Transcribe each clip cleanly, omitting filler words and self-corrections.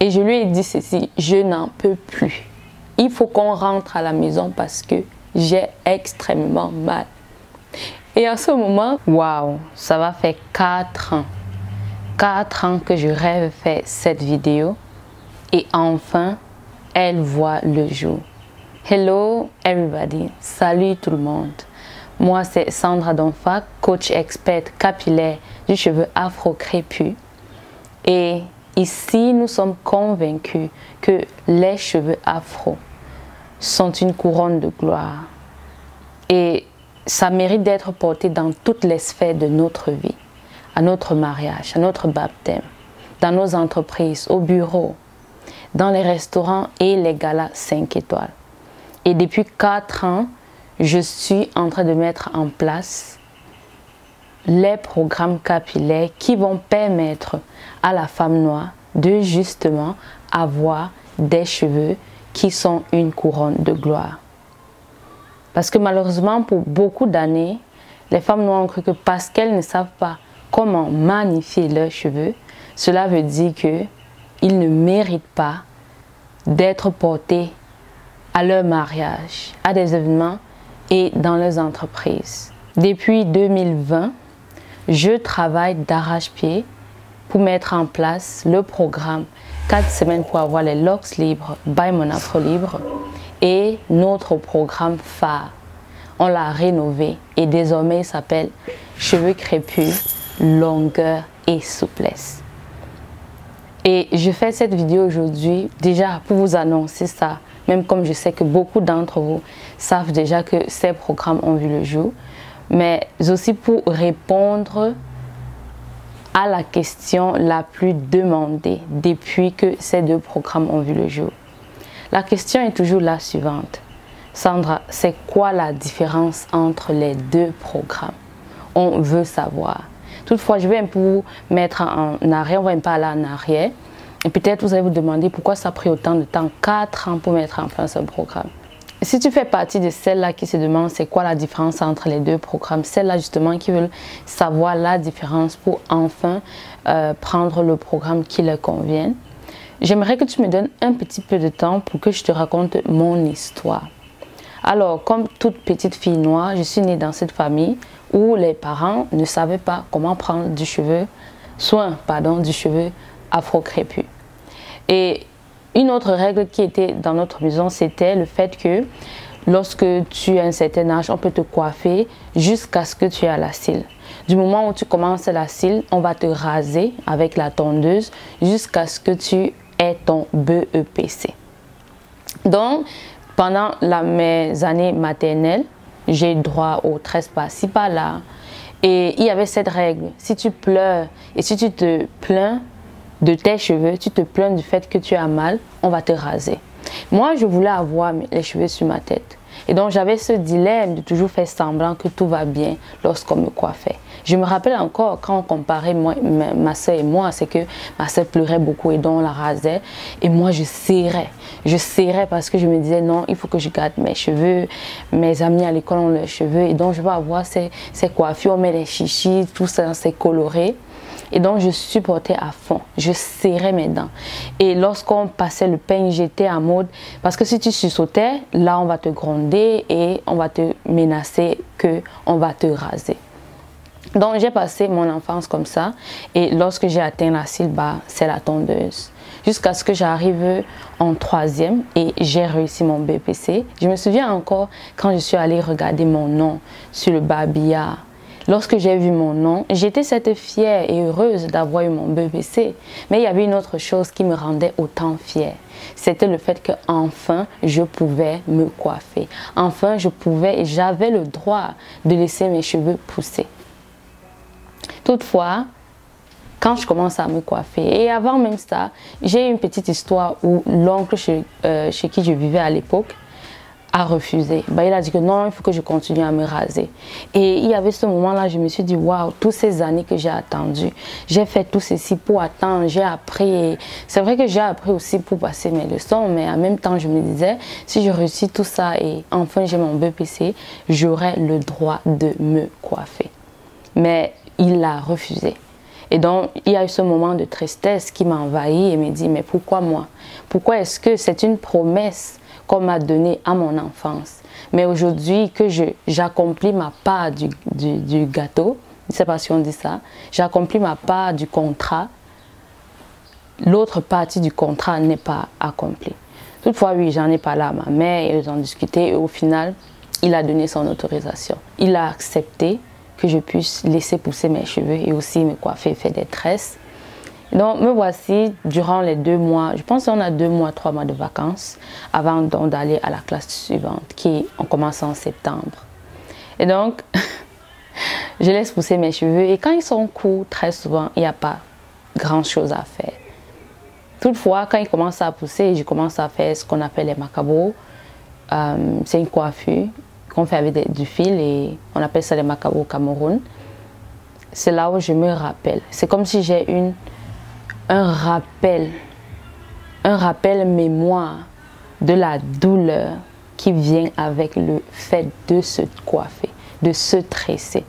Et je lui ai dit ceci, je n'en peux plus. Il faut qu'on rentre à la maison parce que j'ai extrêmement mal. Et en ce moment, waouh, ça va faire 4 ans. 4 ans que je rêve faire cette vidéo. Et enfin, elle voit le jour. Hello everybody, salut tout le monde. Moi c'est Sandra Donfa, coach expert capillaire du cheveu afro-crépus. Et ici nous sommes convaincus que les cheveux afro sont une couronne de gloire. Et ça mérite d'être porté dans toutes les sphères de notre vie. À notre mariage, à notre baptême, dans nos entreprises, au bureau, dans les restaurants et les galas 5 étoiles. Et depuis 4 ans, je suis en train de mettre en place les programmes capillaires qui vont permettre à la femme noire de justement avoir des cheveux qui sont une couronne de gloire. Parce que malheureusement, pour beaucoup d'années, les femmes noires ont cru que parce qu'elles ne savent pas comment magnifier leurs cheveux, cela veut dire qu'ils ne méritent pas d'être portés à leur mariage, à des événements et dans leurs entreprises. Depuis 2020, je travaille d'arrache-pied pour mettre en place le programme 4 semaines pour avoir les locks libres by Mon Afro Libre et notre programme phare. On l'a rénové et désormais il s'appelle Cheveux crépus, longueur et souplesse. Et je fais cette vidéo aujourd'hui déjà pour vous annoncer ça, même comme je sais que beaucoup d'entre vous savent déjà que ces programmes ont vu le jour, mais aussi pour répondre à la question la plus demandée depuis que ces 2 programmes ont vu le jour. La question est toujours la suivante. Sandra, c'est quoi la différence entre les 2 programmes? On veut savoir. Toutefois, je vais un peu vous mettre en arrière, on va un peu aller en arrière. Et peut-être vous allez vous demander pourquoi ça a pris autant de temps, 4 ans pour mettre en place un programme. Si tu fais partie de celles-là qui se demandent c'est quoi la différence entre les 2 programmes, celles-là justement qui veulent savoir la différence pour enfin prendre le programme qui leur convient, j'aimerais que tu me donnes un petit peu de temps pour que je te raconte mon histoire. Alors, comme toute petite fille noire, je suis née dans cette famille où les parents ne savaient pas comment prendre du cheveu afro-crépus. Et une autre règle qui était dans notre maison, c'était le fait que lorsque tu as un certain âge, on peut te coiffer jusqu'à ce que tu aies la cils. Du moment où tu commences la cils, on va te raser avec la tondeuse jusqu'à ce que tu aies ton BEPC. Donc, pendant mes années maternelles, j'ai eu droit aux tresses par-ci par-là. Et il y avait cette règle, si tu pleures et si tu te plains de tes cheveux, tu te plains du fait que tu as mal, on va te raser. Moi, je voulais avoir les cheveux sur ma tête. Et donc, j'avais ce dilemme de toujours faire semblant que tout va bien lorsqu'on me coiffait. Je me rappelle encore quand on comparait ma soeur et moi, c'est que ma soeur pleurait beaucoup et donc on la rasait. Et moi, je serrais. Je serrais parce que je me disais non, il faut que je garde mes cheveux. Mes amis à l'école ont leurs cheveux et donc je vais avoir ces coiffures, on met les chichis, tout ça, c'est coloré. Et donc, je supportais à fond. Je serrais mes dents. Et lorsqu'on passait le peigne, j'étais en mode... Parce que si tu sursautais, là, on va te gronder et on va te menacer qu'on va te raser. Donc, j'ai passé mon enfance comme ça. Et lorsque j'ai atteint la cils, c'est la tondeuse. Jusqu'à ce que j'arrive en 3e et j'ai réussi mon BPC. Je me souviens encore quand je suis allée regarder mon nom sur le babillard. Lorsque j'ai vu mon nom, j'étais cette fière et heureuse d'avoir eu mon BPC. Mais il y avait une autre chose qui me rendait autant fière. C'était le fait qu'enfin, je pouvais me coiffer. Enfin, je pouvais et j'avais le droit de laisser mes cheveux pousser. Toutefois, quand je commence à me coiffer, et avant même ça, j'ai eu une petite histoire où l'oncle chez qui je vivais à l'époque a refusé. Il a dit que non, il faut que je continue à me raser. Et il y avait ce moment-là, je me suis dit, waouh, toutes ces années que j'ai attendu, j'ai fait tout ceci pour attendre, j'ai appris. C'est vrai que j'ai appris aussi pour passer mes leçons, mais en même temps, je me disais, si je réussis tout ça et enfin j'ai mon BPC, j'aurai le droit de me coiffer. Mais il a refusé. Et donc, il y a eu ce moment de tristesse qui m'a envahi et me dit, mais pourquoi moi? Pourquoi est-ce que c'est une promesse qu'on m'a donnée à mon enfance? Mais aujourd'hui que j'accomplis ma part du gâteau, je ne sais pas si on dit ça, j'accomplis ma part du contrat, l'autre partie du contrat n'est pas accomplie. Toutefois, oui, j'en ai parlé à ma mère, ils ont discuté et au final, il a donné son autorisation. Il a accepté que je puisse laisser pousser mes cheveux et aussi me coiffer, faire des tresses. Donc, me voici durant les 2 mois, je pense qu'on a 2 mois, 3 mois de vacances avant d'aller à la classe suivante, on commence en septembre. Et donc, je laisse pousser mes cheveux et quand ils sont courts, très souvent, il n'y a pas grand chose à faire. Toutefois, quand ils commencent à pousser, je commence à faire ce qu'on appelle les macabos. C'est une coiffure qu'on fait avec du fil et on appelle ça les macabos au Cameroun. C'est là où je me rappelle. C'est comme si j'ai un rappel mémoire de la douleur qui vient avec le fait de se coiffer, de se tresser.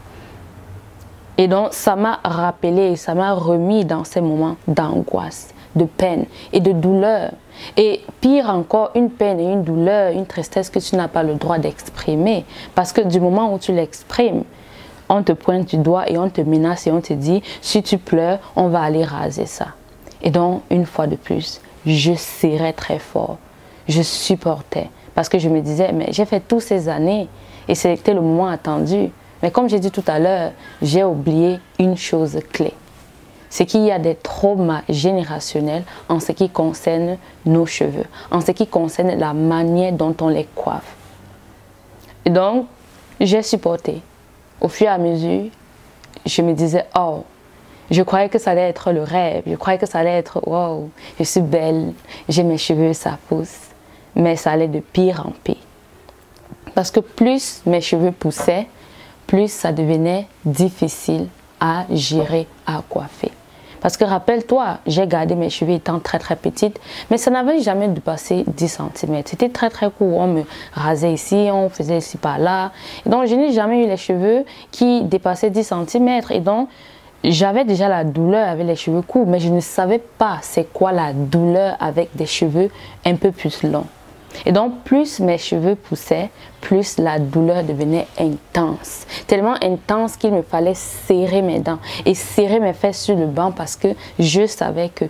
Et donc, ça m'a rappelé, ça m'a remis dans ces moments d'angoisse, de peine et de douleur. Et pire encore, une peine et une douleur, une tristesse que tu n'as pas le droit d'exprimer. Parce que du moment où tu l'exprimes, on te pointe du doigt et on te menace et on te dit, si tu pleures, on va aller raser ça. Et donc, une fois de plus, je serrais très fort. Je supportais. Parce que je me disais, mais j'ai fait toutes ces années et c'était le moment attendu. Mais comme j'ai dit tout à l'heure, j'ai oublié une chose clé. C'est qu'il y a des traumas générationnels en ce qui concerne nos cheveux, en ce qui concerne la manière dont on les coiffe. Et donc, j'ai supporté. Au fur et à mesure, je me disais, oh, je croyais que ça allait être le rêve, je croyais que ça allait être, wow, je suis belle, j'ai mes cheveux, ça pousse. Mais ça allait de pire en pire. Parce que plus mes cheveux poussaient, plus ça devenait difficile à gérer, à coiffer. Parce que rappelle-toi, j'ai gardé mes cheveux étant très très petite, mais ça n'avait jamais dépassé 10 cm. C'était très très court, on me rasait ici, on faisait ici par là. Et donc je n'ai jamais eu les cheveux qui dépassaient 10 cm. Et donc j'avais déjà la douleur avec les cheveux courts, mais je ne savais pas c'est quoi la douleur avec des cheveux un peu plus longs. Et donc, plus mes cheveux poussaient, plus la douleur devenait intense. Tellement intense qu'il me fallait serrer mes dents et serrer mes fesses sur le banc parce que je savais que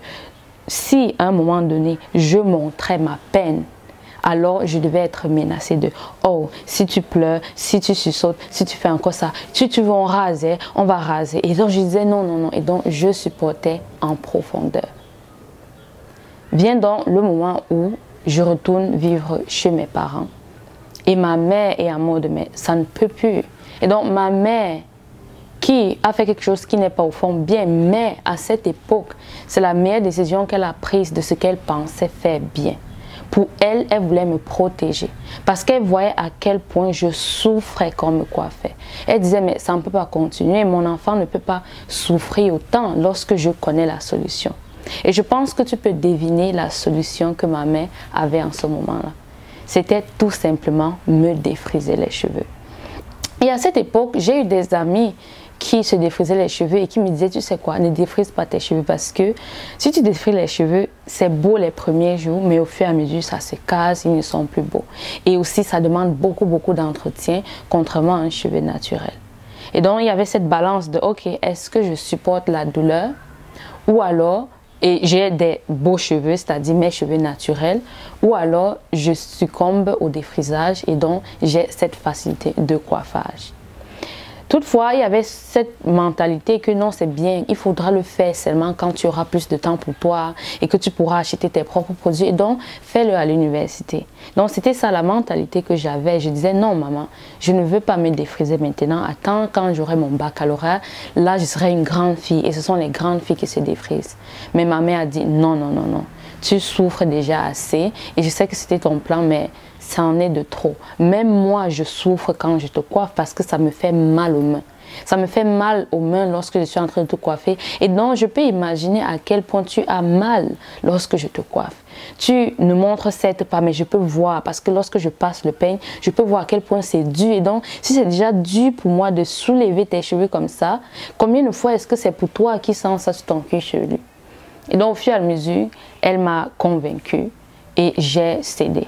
si à un moment donné, je montrais ma peine, alors je devais être menacée de « Oh, si tu pleures, si tu sautes, si tu fais encore ça, si tu veux en raser, on va raser. » Et donc, je disais non, non, non. Et donc, je supportais en profondeur. Vient donc le moment où je retourne vivre chez mes parents. Et ma mère est en mode, mais ça ne peut plus. Et donc ma mère, qui a fait quelque chose qui n'est pas au fond bien, mais à cette époque, c'est la meilleure décision qu'elle a prise de ce qu'elle pensait faire bien. Pour elle, elle voulait me protéger. Parce qu'elle voyait à quel point je souffrais quand on me coiffait. Elle disait, mais ça ne peut pas continuer. Mon enfant ne peut pas souffrir autant lorsque je connais la solution. Et je pense que tu peux deviner la solution que ma mère avait en ce moment-là. C'était tout simplement me défriser les cheveux. Et à cette époque, j'ai eu des amis qui se défrisaient les cheveux et qui me disaient, tu sais quoi, ne défrise pas tes cheveux parce que si tu défrises les cheveux, c'est beau les premiers jours, mais au fur et à mesure, ça se casse, ils ne sont plus beaux. Et aussi, ça demande beaucoup d'entretien, contrairement à un cheveu naturel. Et donc, il y avait cette balance de, ok, est-ce que je supporte la douleur ou alors et j'ai des beaux cheveux, c'est-à-dire mes cheveux naturels, ou alors je succombe au défrisage et donc j'ai cette facilité de coiffage. Toutefois, il y avait cette mentalité que non, c'est bien, il faudra le faire seulement quand tu auras plus de temps pour toi et que tu pourras acheter tes propres produits. Et donc, fais-le à l'université. Donc, c'était ça la mentalité que j'avais. Je disais, non, maman, je ne veux pas me défriser maintenant. Attends, quand j'aurai mon baccalauréat, là, je serai une grande fille. Et ce sont les grandes filles qui se défrisent. Mais ma mère a dit, non, non, non, non. Tu souffres déjà assez. Et je sais que c'était ton plan, mais ça en est de trop. Même moi, je souffre quand je te coiffe parce que ça me fait mal aux mains. Ça me fait mal aux mains lorsque je suis en train de te coiffer. Et donc, je peux imaginer à quel point tu as mal lorsque je te coiffe. tu ne montres certes pas, mais je peux voir parce que lorsque je passe le peigne, je peux voir à quel point c'est dur. Et donc, si c'est déjà dur pour moi de soulever tes cheveux comme ça, combien de fois est-ce que c'est pour toi qui sens ça sur ton cuir chevelu? Et donc, au fur et à mesure, elle m'a convaincue et j'ai cédé.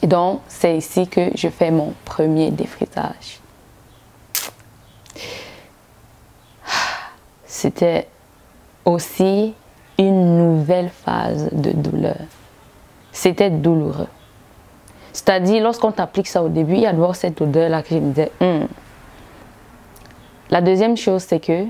Et donc, c'est ici que je fais mon premier défrisage. C'était aussi une nouvelle phase de douleur. C'était douloureux. C'est-à-dire, lorsqu'on t'applique ça au début, il y a d'abord cette odeur-là que je me disais, La deuxième chose, c'est que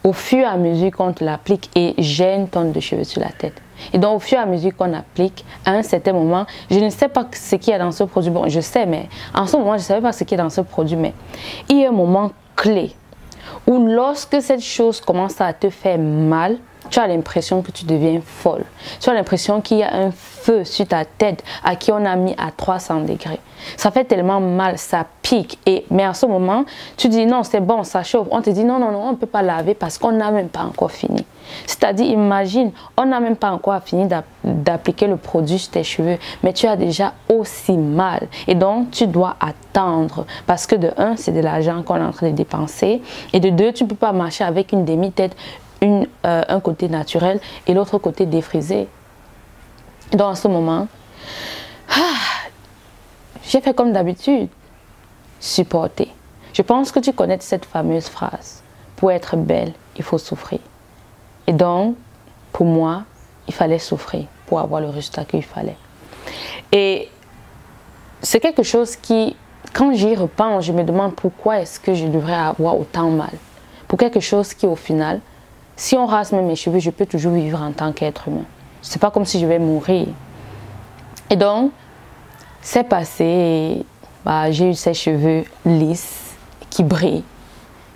au fur et à mesure qu'on te l'applique, et j'ai une tonne de cheveux sur la tête. Et donc, au fur et à mesure qu'on applique, à un certain moment, je ne sais pas ce qu'il y a dans ce produit. Bon, je sais, mais en ce moment, je ne savais pas ce qu'il y a dans ce produit. Mais il y a un moment clé où lorsque cette chose commence à te faire mal, tu as l'impression que tu deviens folle. Tu as l'impression qu'il y a un feu sur ta tête à qui on a mis à 300 degrés. Ça fait tellement mal, ça pique. Mais en ce moment, tu dis non, c'est bon, ça chauffe. On te dit non, non, non, on ne peut pas laver parce qu'on n'a même pas encore fini. C'est-à-dire, imagine, on n'a même pas encore fini d'appliquer le produit sur tes cheveux, mais tu as déjà aussi mal. Et donc, tu dois attendre parce que de un, c'est de l'argent qu'on est en train de dépenser. Et de deux, tu ne peux pas marcher avec une demi-tête. Un côté naturel et l'autre côté défrisé. Donc en ce moment, j'ai fait comme d'habitude, supporter. Je pense que tu connais cette fameuse phrase, pour être belle, il faut souffrir. Et donc, pour moi, il fallait souffrir pour avoir le résultat qu'il fallait. Et c'est quelque chose qui, quand j'y repense, je me demande pourquoi est-ce que je devrais avoir autant mal. Pour quelque chose qui, au final, si on rase même mes cheveux, je peux toujours vivre en tant qu'être humain. C'est pas comme si je vais mourir. Et donc, c'est passé et j'ai eu ces cheveux lisses qui brillent.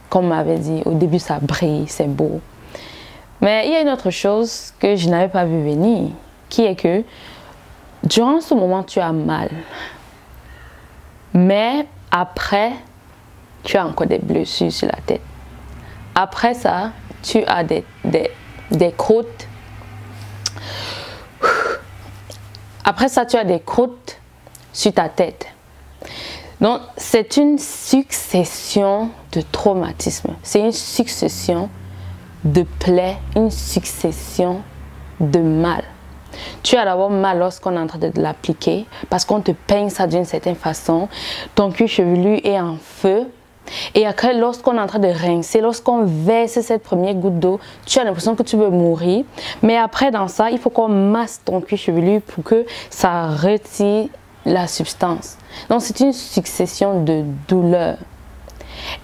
Comme on m'avait dit, au début ça brille, c'est beau. Mais il y a une autre chose que je n'avais pas vu venir, qui est que durant ce moment, tu as mal. Mais après, tu as encore des blessures sur la tête. Après ça, tu as des croûtes. Après ça, tu as des croûtes sur ta tête. Donc, c'est une succession de traumatismes. C'est une succession de plaies, une succession de mal. Tu as d'abord mal lorsqu'on est en train de l'appliquer parce qu'on te peigne ça d'une certaine façon. Ton cuir chevelu est en feu. Et après, lorsqu'on est en train de rincer, lorsqu'on verse cette première goutte d'eau, tu as l'impression que tu veux mourir. Mais après, dans ça, il faut qu'on masse ton cuir chevelu pour que ça retire la substance. Donc, c'est une succession de douleurs.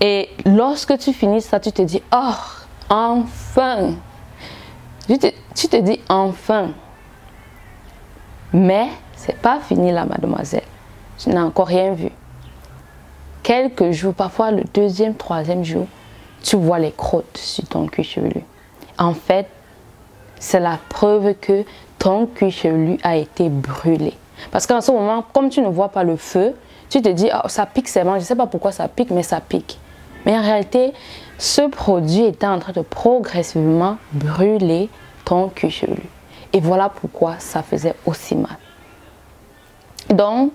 Et lorsque tu finis ça, tu te dis, oh, enfin! Tu te dis, enfin! Mais, c'est pas fini là, mademoiselle. Tu n'as encore rien vu. Quelques jours, parfois le deuxième, troisième jour, tu vois les croûtes sur ton cuir chevelu. En fait, c'est la preuve que ton cuir chevelu a été brûlé. Parce qu'en ce moment, comme tu ne vois pas le feu, tu te dis, oh, ça pique seulement, je ne sais pas pourquoi ça pique, mais ça pique. Mais en réalité, ce produit était en train de progressivement brûler ton cuir chevelu. Et voilà pourquoi ça faisait aussi mal. Donc,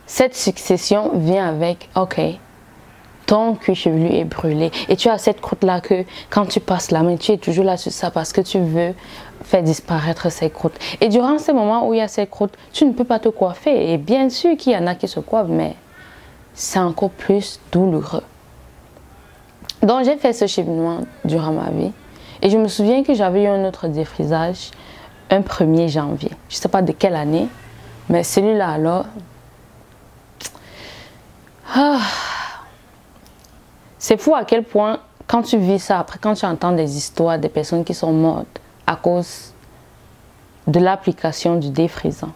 cette succession vient avec, ok, ton cuir chevelu est brûlé. Et tu as cette croûte-là que quand tu passes la main, tu es toujours là sur ça parce que tu veux faire disparaître ces croûtes. Et durant ces moments où il y a ces croûtes, tu ne peux pas te coiffer. Et bien sûr qu'il y en a qui se coiffent, mais c'est encore plus douloureux. Donc j'ai fait ce cheminement durant ma vie. Et je me souviens que j'avais eu un autre défrisage un 1er janvier. Je ne sais pas de quelle année, mais celui-là alors... C'est fou à quel point, quand tu vis ça, après quand tu entends des histoires des personnes qui sont mortes à cause de l'application du défrisant,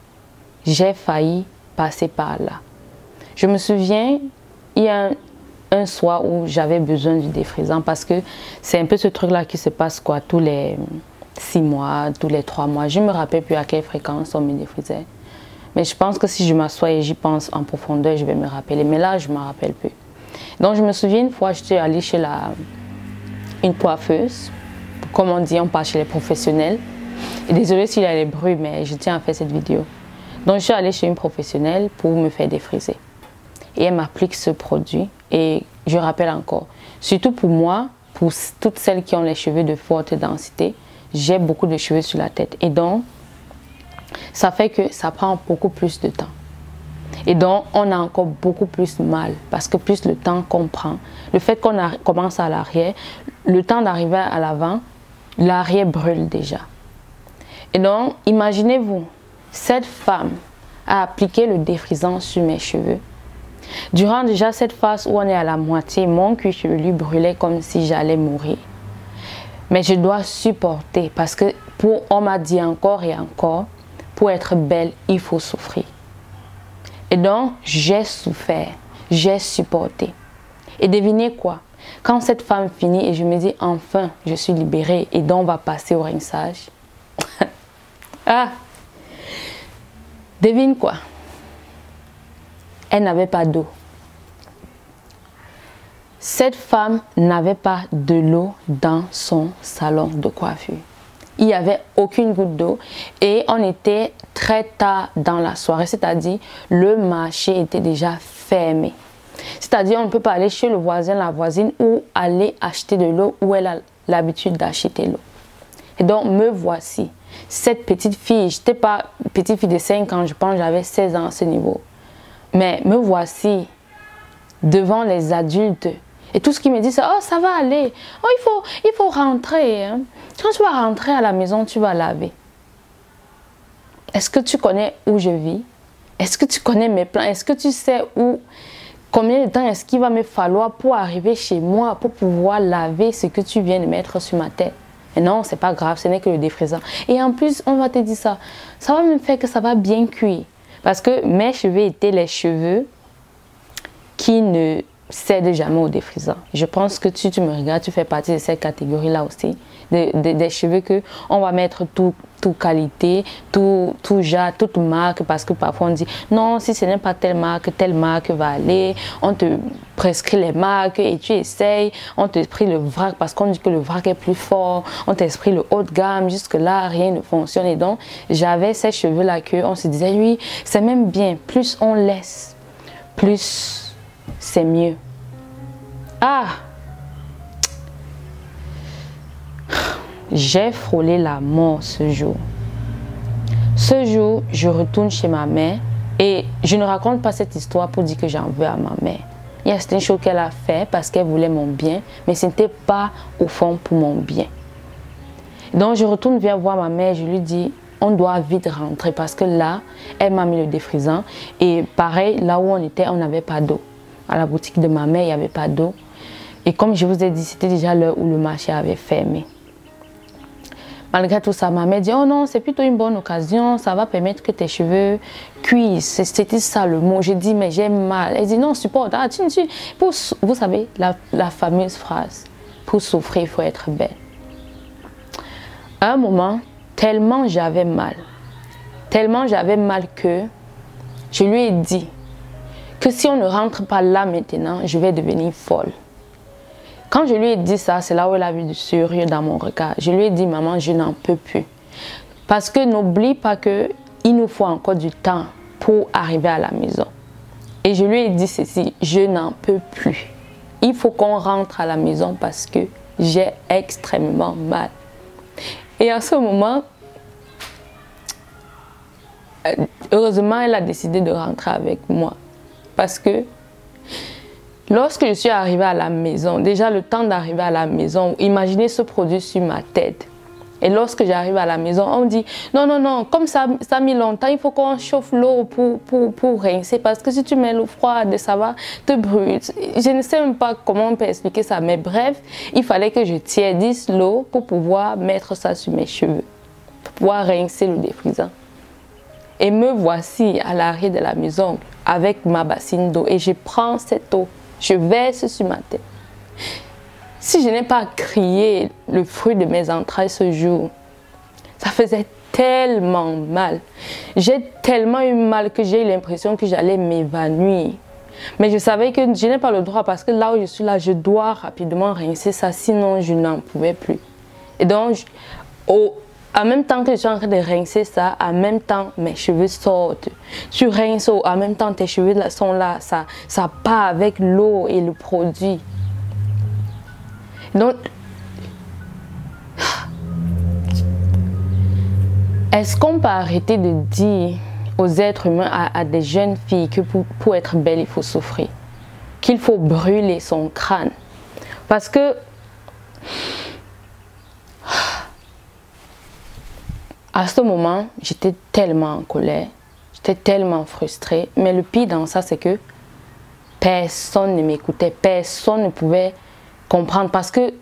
j'ai failli passer par là. Je me souviens, il y a un soir où j'avais besoin du défrisant parce que c'est un peu ce truc-là qui se passe quoi, tous les 6 mois, tous les 3 mois. Je ne me rappelle plus à quelle fréquence on me défrisait. Mais je pense que si je m'assois et j'y pense en profondeur, je vais me rappeler. Mais là, je ne me rappelle plus. Donc, je me souviens une fois, j'étais allée chez une coiffeuse. Comme on dit, on part chez les professionnels. Et désolée s'il y a des bruits, mais je tiens à faire cette vidéo. Donc je suis allée chez une professionnelle pour me faire défriser. Et elle m'applique ce produit. Et je rappelle encore, surtout pour moi, pour toutes celles qui ont les cheveux de forte densité, j'ai beaucoup de cheveux sur la tête. Et donc, ça fait que ça prend beaucoup plus de temps. Et donc, on a encore beaucoup plus mal parce que plus le temps qu'on prend, le fait qu'on commence à l'arrière, le temps d'arriver à l'avant, l'arrière brûle déjà. Et donc, imaginez-vous, cette femme a appliqué le défrisant sur mes cheveux. Durant déjà cette phase où on est à la moitié, mon cuir chevelu brûlait comme si j'allais mourir. Mais je dois supporter parce que on m'a dit encore et encore, pour être belle, il faut souffrir. Et donc, j'ai souffert, j'ai supporté. Et devinez quoi? Quand cette femme finit et je me dis, enfin, je suis libérée et donc on va passer au rinçage. Ah! Devine quoi? Elle n'avait pas d'eau. Cette femme n'avait pas de l'eau dans son salon de coiffure. Il n'y avait aucune goutte d'eau et on était très tard dans la soirée, c'est-à-dire le marché était déjà fermé. C'est-à-dire on ne peut pas aller chez le voisin, la voisine ou aller acheter de l'eau où elle a l'habitude d'acheter l'eau. Et donc me voici, cette petite fille, je n'étais pas petite fille de 5 ans, je pense que j'avais 16 ans à ce niveau. Mais me voici devant les adultes. Et tout ce qu'ils me disent, c'est « Oh, ça va aller. Oh, il faut rentrer. Hein. Quand tu vas rentrer à la maison, tu vas laver. » Est-ce que tu connais où je vis? Est-ce que tu connais mes plans? Est-ce que tu sais combien de temps est-ce qu'il va me falloir pour arriver chez moi, pour pouvoir laver ce que tu viens de mettre sur ma tête? Et non, c'est pas grave, ce n'est que le défrisant. Et en plus, on va te dire ça. Ça va me faire que ça va bien cuire. Parce que mes cheveux étaient les cheveux qui ne cède jamais au défrisant. Je pense que tu me regardes, tu fais partie de cette catégorie-là aussi. Des cheveux que on va mettre tout qualité, tout genre, toute marque, parce que parfois on dit non, si ce n'est pas telle marque va aller. On te prescrit les marques et tu essayes. On te prie le vrac parce qu'on dit que le vrac est plus fort. On t'esprit le haut de gamme. Jusque-là, rien ne fonctionne. Et donc, j'avais ces cheveux-là que on se disait oui, c'est même bien. Plus on laisse, plus c'est mieux. Ah! J'ai frôlé la mort ce jour. Ce jour, je retourne chez ma mère et je ne raconte pas cette histoire pour dire que j'en veux à ma mère. Il y a certaines choses qu'elle a fait parce qu'elle voulait mon bien, mais ce n'était pas au fond pour mon bien. Donc je retourne voir ma mère, je lui dis on doit vite rentrer parce que là, elle m'a mis le défrisant et pareil, là où on était, on n'avait pas d'eau. À la boutique de ma mère, il n'y avait pas d'eau. Et comme je vous ai dit, c'était déjà l'heure où le marché avait fermé. Malgré tout ça, ma mère dit, oh non, c'est plutôt une bonne occasion, ça va permettre que tes cheveux cuisent. C'était ça le mot. J'ai dit, mais j'ai mal. Elle dit, non, supporte. Ah, vous savez, la fameuse phrase, pour souffrir, il faut être belle. À un moment, tellement j'avais mal que je lui ai dit que si on ne rentre pas là maintenant, je vais devenir folle. Quand je lui ai dit ça, c'est là où elle a vu du sérieux dans mon regard. Je lui ai dit, maman, je n'en peux plus. Parce que n'oublie pas qu'il nous faut encore du temps pour arriver à la maison. Et je lui ai dit ceci, je n'en peux plus. Il faut qu'on rentre à la maison parce que j'ai extrêmement mal. Et à ce moment, heureusement, elle a décidé de rentrer avec moi. Parce que lorsque je suis arrivée à la maison, déjà le temps d'arriver à la maison, imaginez ce produit sur ma tête. Et lorsque j'arrive à la maison, on dit non, non, non, comme ça a mis longtemps, il faut qu'on chauffe l'eau pour rincer. Parce que si tu mets l'eau froide, ça va te brûler. Je ne sais même pas comment on peut expliquer ça, mais bref, il fallait que je tiédisse l'eau pour pouvoir mettre ça sur mes cheveux, pour pouvoir rincer le défrisant. Et me voici à l'arrière de la maison avec ma bassine d'eau et je prends cette eau, je verse sur ma tête. Si je n'ai pas crié le fruit de mes entrailles ce jour, ça faisait tellement mal. J'ai tellement eu mal que j'ai eu l'impression que j'allais m'évanouir. Mais je savais que je n'ai pas le droit parce que là où je suis là, je dois rapidement rincer ça, sinon je n'en pouvais plus. Et donc, En même temps que je suis en train de rincer ça, en même temps, mes cheveux sortent. Tu rinces, en même temps, tes cheveux sont là. Ça part avec l'eau et le produit. Donc, est-ce qu'on peut arrêter de dire aux êtres humains, à des jeunes filles, que pour être belle, il faut souffrir? Qu'il faut brûler son crâne? Parce que à ce moment, j'étais tellement en colère, j'étais tellement frustrée. Mais le pire dans ça, c'est que personne ne m'écoutait, personne ne pouvait comprendre. Parce que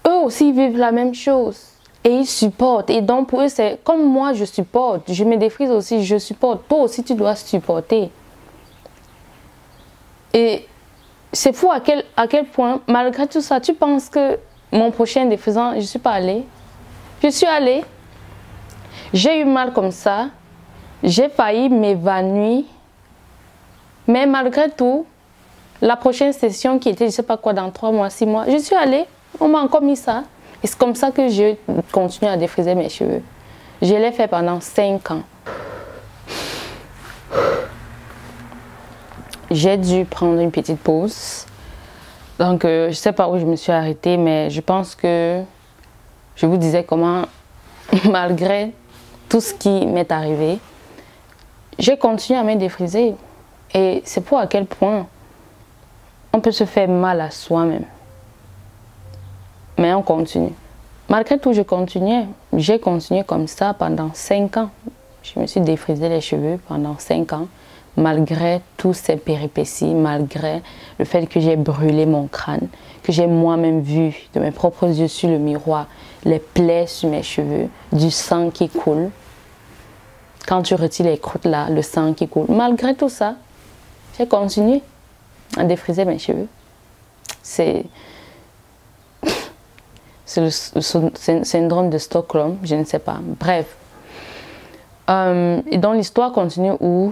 eux aussi vivent la même chose. Et ils supportent. Et donc pour eux, c'est comme moi, je supporte. Je me défrise aussi, je supporte. Toi aussi, tu dois supporter. Et c'est fou à quel point, malgré tout ça, tu penses que mon prochain défrisant, je ne suis pas allée. Je suis allée. J'ai eu mal comme ça. J'ai failli m'évanouir. Mais malgré tout, la prochaine session qui était, je ne sais pas quoi, dans 3 mois, 6 mois, je suis allée. On m'a encore mis ça. Et c'est comme ça que je continue à défriser mes cheveux. Je l'ai fait pendant 5 ans. J'ai dû prendre une petite pause. Donc, je ne sais pas où je me suis arrêtée, mais je pense que je vous disais comment, malgré tout ce qui m'est arrivé, j'ai continué à me défriser. Et c'est pour à quel point on peut se faire mal à soi-même. Mais on continue. Malgré tout, je continuais. J'ai continué comme ça pendant 5 ans. Je me suis défrisé les cheveux pendant 5 ans. Malgré toutes ces péripéties, malgré le fait que j'ai brûlé mon crâne, que j'ai moi-même vu de mes propres yeux sur le miroir, les plaies sur mes cheveux, du sang qui coule. Quand tu retires les croûtes là, le sang qui coule. Malgré tout ça, j'ai continué à défriser mes cheveux. C'est le syndrome de Stockholm, je ne sais pas. Bref. Et donc l'histoire continue où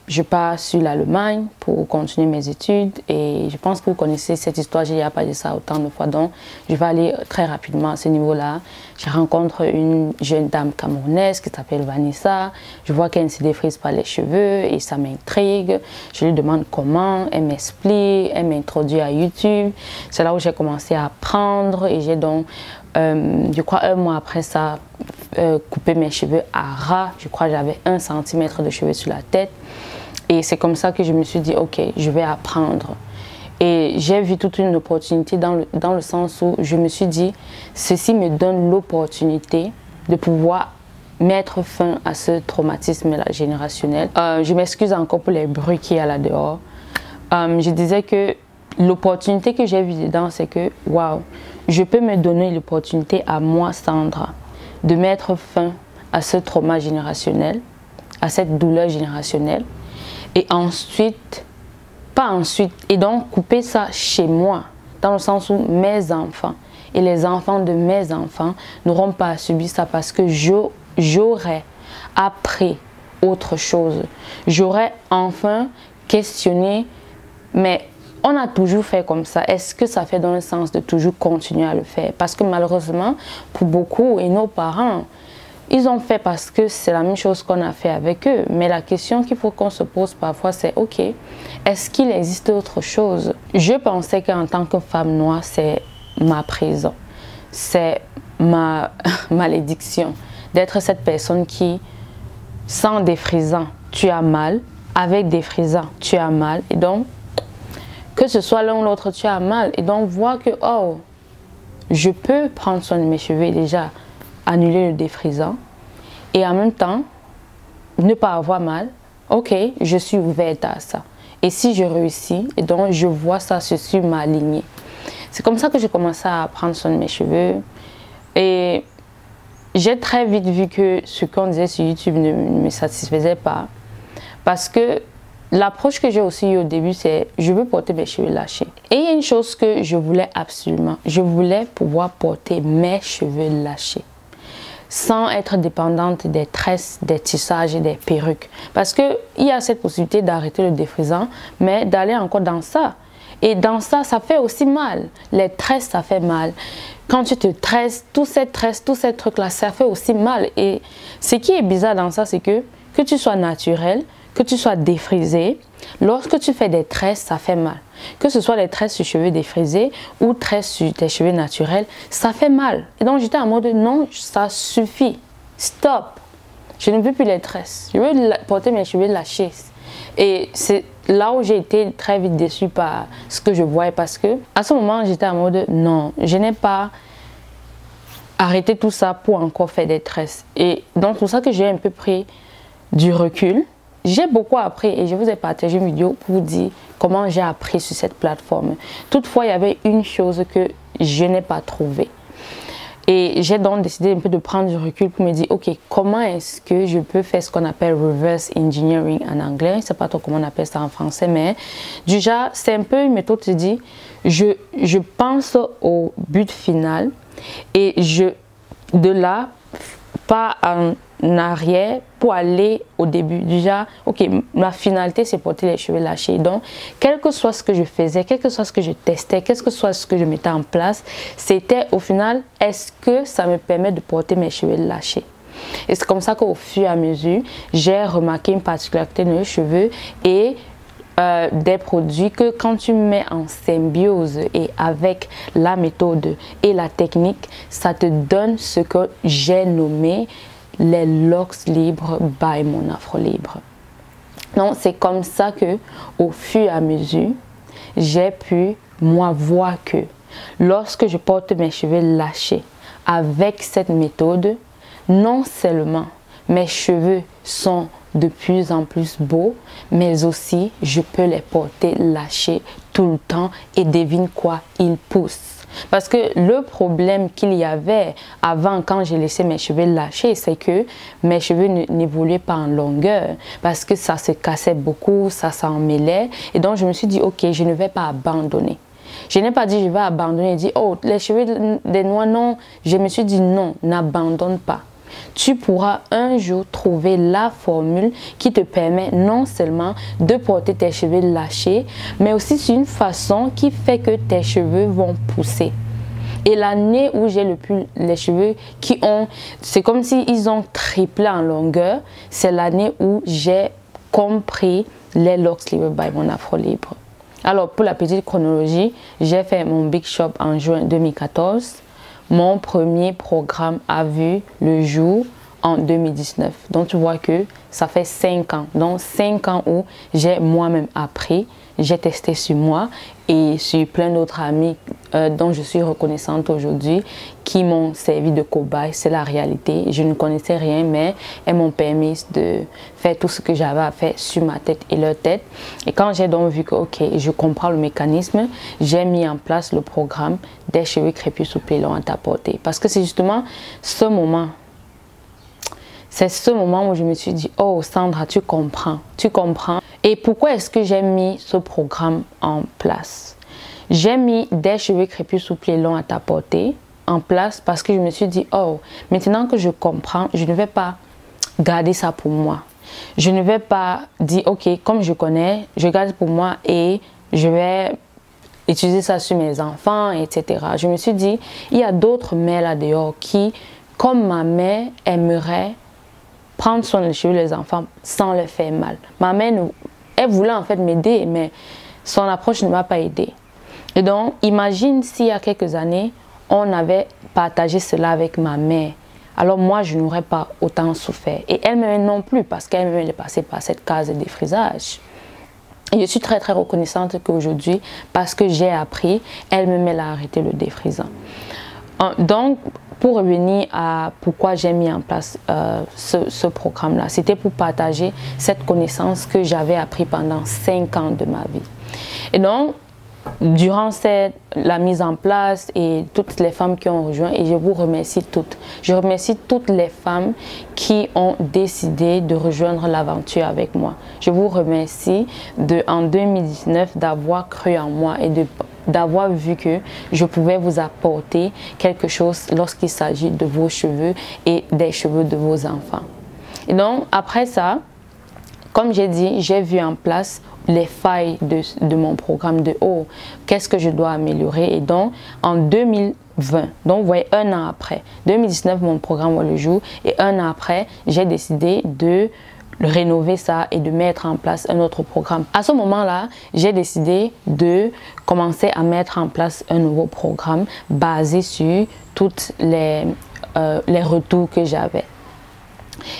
je pars sur l'Allemagne pour continuer mes études. Et je pense que vous connaissez cette histoire, je n'ai pas dit ça autant de fois. Donc je vais aller très rapidement à ce niveau-là. Je rencontre une jeune dame camerounaise qui s'appelle Vanessa. Je vois qu'elle ne se défrise pas les cheveux et ça m'intrigue. Je lui demande comment, elle m'explique, elle m'introduit à YouTube. C'est là où j'ai commencé à apprendre et j'ai donc, je crois 1 mois après ça, coupé mes cheveux à ras. Je crois que j'avais 1 centimètre de cheveux sur la tête. Et c'est comme ça que je me suis dit, ok, je vais apprendre. Et j'ai vu toute une opportunité dans le sens où je me suis dit, ceci me donne l'opportunité de pouvoir mettre fin à ce traumatisme générationnel. Je m'excuse encore pour les bruits qu'il y a là dehors. Je disais que l'opportunité que j'ai vue dedans, c'est que, waouh, je peux me donner l'opportunité à moi, Sandra, de mettre fin à ce trauma générationnel, à cette douleur générationnelle. Et ensuite, pas ensuite, et donc couper ça chez moi, dans le sens où mes enfants et les enfants de mes enfants n'auront pas à subir ça parce que j'aurais appris autre chose. J'aurais enfin questionné, mais on a toujours fait comme ça. Est-ce que ça fait dans le sens de toujours continuer à le faire? Parce que malheureusement, pour beaucoup et nos parents, ils ont fait parce que c'est la même chose qu'on a fait avec eux. Mais la question qu'il faut qu'on se pose parfois, c'est ok, est-ce qu'il existe autre chose? Je pensais qu'en tant que femme noire, c'est ma prison. C'est ma malédiction d'être cette personne qui, sans défrisant, tu as mal. Avec défrisant, tu as mal. Et donc, que ce soit l'un ou l'autre, tu as mal. Et donc, voir que, oh, je peux prendre soin de mes cheveux et déjà annuler le défrisant et en même temps ne pas avoir mal. Ok, je suis ouverte à ça. Et si je réussis, et donc je vois ça sur ma lignée. C'est comme ça que j'ai commencé à prendre soin de mes cheveux. Et j'ai très vite vu que ce qu'on disait sur YouTube ne me satisfaisait pas. Parce que l'approche que j'ai aussi eue au début, c'est je veux porter mes cheveux lâchés. Et il y a une chose que je voulais absolument. Je voulais pouvoir porter mes cheveux lâchés, sans être dépendante des tresses, des tissages et des perruques. Parce qu'il y a cette possibilité d'arrêter le défrisant, mais d'aller encore dans ça. Et dans ça, ça fait aussi mal. Les tresses, ça fait mal. quand tu te tresses, tous ces trucs-là, ça fait aussi mal. Et ce qui est bizarre dans ça, c'est que tu sois naturel, que tu sois défrisé, lorsque tu fais des tresses, ça fait mal. Que ce soit des tresses sur cheveux défrisés ou tresses sur tes cheveux naturels, ça fait mal. Et donc j'étais en mode non, ça suffit, stop. Je ne veux plus les tresses, je veux porter mes cheveux lâchés. Et c'est là où j'ai été très vite déçue par ce que je voyais parce que à ce moment j'étais en mode non, je n'ai pas arrêté tout ça pour encore faire des tresses. Et donc c'est pour ça que j'ai un peu pris du recul. J'ai beaucoup appris et je vous ai partagé une vidéo pour vous dire comment j'ai appris sur cette plateforme. Toutefois, il y avait une chose que je n'ai pas trouvée. Et j'ai donc décidé un peu de prendre du recul pour me dire, ok, comment est-ce que je peux faire ce qu'on appelle reverse engineering en anglais. Je ne sais pas trop comment on appelle ça en français, mais déjà, c'est un peu une méthode qui dit, je pense au but final et de là, pas en arrière pour aller au début. Déjà, ok, ma finalité c'est porter les cheveux lâchés. Donc, quel que soit ce que je faisais, quel que soit ce que je testais, quel que soit ce que je mettais en place, c'était au final, est-ce que ça me permet de porter mes cheveux lâchés? Et c'est comme ça qu'au fur et à mesure, j'ai remarqué une particularité de mes cheveux et des produits que quand tu mets en symbiose et avec la méthode et la technique, ça te donne ce que j'ai nommé les locks libres by Mon Afro Libre. Donc c'est comme ça que au fur et à mesure, j'ai pu moi voir que lorsque je porte mes cheveux lâchés avec cette méthode, non seulement mes cheveux sont de plus en plus beaux, mais aussi je peux les porter lâchés tout le temps et devine quoi, ils poussent. Parce que le problème qu'il y avait avant quand j'ai laissé mes cheveux lâchés, c'est que mes cheveux n'évoluaient pas en longueur parce que ça se cassait beaucoup, ça s'en mêlait. Et donc je me suis dit, ok, je ne vais pas abandonner. Je n'ai pas dit je vais abandonner et dire, oh, les cheveux des noirs, non. Je me suis dit, non, n'abandonne pas. Tu pourras un jour trouver la formule qui te permet non seulement de porter tes cheveux lâchés, mais aussi c'est une façon qui fait que tes cheveux vont pousser. Et l'année où j'ai les cheveux qui ont, c'est comme s'ils ont triplé en longueur, c'est l'année où j'ai compris les locks libres by Mon Afro Libre. Alors pour la petite chronologie, j'ai fait mon Big Shop en juin 2014. Mon premier programme a vu le jour en 2019. Donc tu vois que ça fait 5 ans. Donc 5 ans où j'ai moi-même appris, j'ai testé sur moi et sur plein d'autres amis dont je suis reconnaissante aujourd'hui qui m'ont servi de cobaye. C'est la réalité. Je ne connaissais rien, mais elles m'ont permis de faire tout ce que j'avais à faire sur ma tête et leur tête. Et quand j'ai donc vu que ok, je comprends le mécanisme, j'ai mis en place le programme des cheveux crépus souples et longs à ta portée. Parce que c'est justement ce moment. C'est ce moment où je me suis dit, oh Sandra, tu comprends. Et pourquoi est-ce que j'ai mis ce programme en place? J'ai mis des cheveux crépus souples et longs à ta portée en place parce que je me suis dit, oh, maintenant que je comprends, je ne vais pas garder ça pour moi. Je ne vais pas dire, ok, comme je connais, je garde pour moi et je vais utiliser ça sur mes enfants, etc. Je me suis dit, il y a d'autres mères là dehors qui, comme ma mère, aimeraient prendre soin des cheveux des enfants sans leur faire mal. Ma mère, elle voulait en fait m'aider, mais son approche ne m'a pas aidé. Et donc, imagine s'il y a quelques années, on avait partagé cela avec ma mère. Alors moi, je n'aurais pas autant souffert. Et elle-même non plus, parce qu'elle-même est passée par cette case de défrisage. Et je suis très très reconnaissante qu'aujourd'hui, parce que j'ai appris, elle-même elle a arrêté le défrisant. Donc, pour revenir à pourquoi j'ai mis en place ce programme-là, c'était pour partager cette connaissance que j'avais appris pendant 5 ans de ma vie. Et donc, durant la mise en place et toutes les femmes qui ont rejoint, et je vous remercie toutes. Je remercie toutes les femmes qui ont décidé de rejoindre l'aventure avec moi. Je vous remercie en 2019 d'avoir cru en moi et d'avoir vu que je pouvais vous apporter quelque chose lorsqu'il s'agit de vos cheveux et des cheveux de vos enfants. Et donc, après ça, comme j'ai dit, j'ai vu en place les failles de mon programme de haut. Qu'est-ce que je dois améliorer? Et donc, en 2020, donc vous voyez, un an après, 2019, mon programme voit le jour. Et un an après, j'ai décidé de rénover ça et de mettre en place un autre programme. À ce moment-là, j'ai décidé de commencer à mettre en place un nouveau programme basé sur toutes les retours que j'avais.